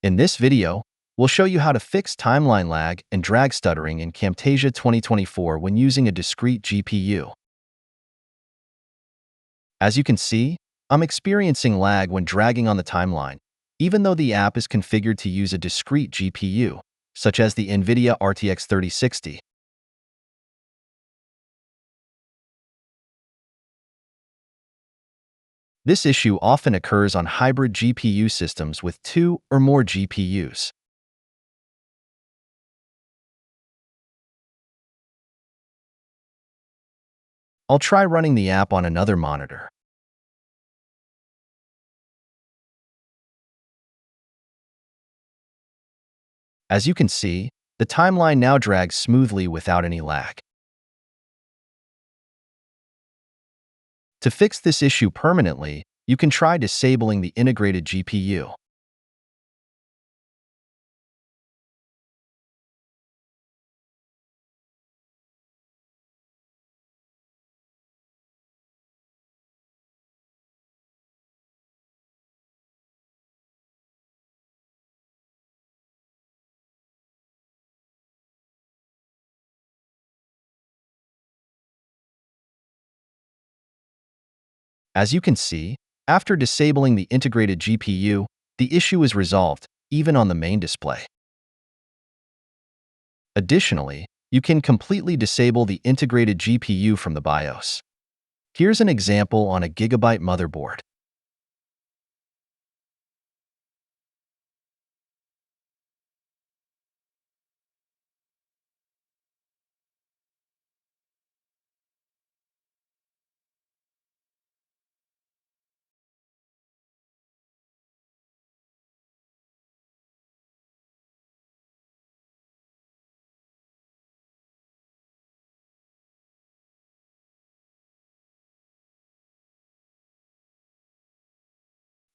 In this video, we'll show you how to fix timeline lag and drag stuttering in Camtasia 2024 when using a discrete GPU. As you can see, I'm experiencing lag when dragging on the timeline, even though the app is configured to use a discrete GPU, such as the NVIDIA RTX 3060. This issue often occurs on hybrid GPU systems with 2 or more GPUs. I'll try running the app on another monitor. As you can see, the timeline now drags smoothly without any lag. To fix this issue permanently, you can try disabling the integrated GPU. As you can see, after disabling the integrated GPU, the issue is resolved, even on the main display. Additionally, you can completely disable the integrated GPU from the BIOS. Here's an example on a Gigabyte motherboard.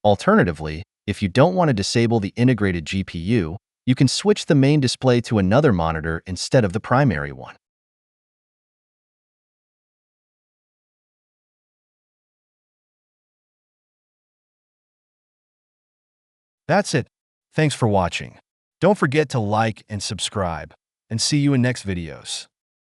Alternatively, if you don't want to disable the integrated GPU, you can switch the main display to another monitor instead of the primary one. That's it. Thanks for watching. Don't forget to like and subscribe, and see you in next videos.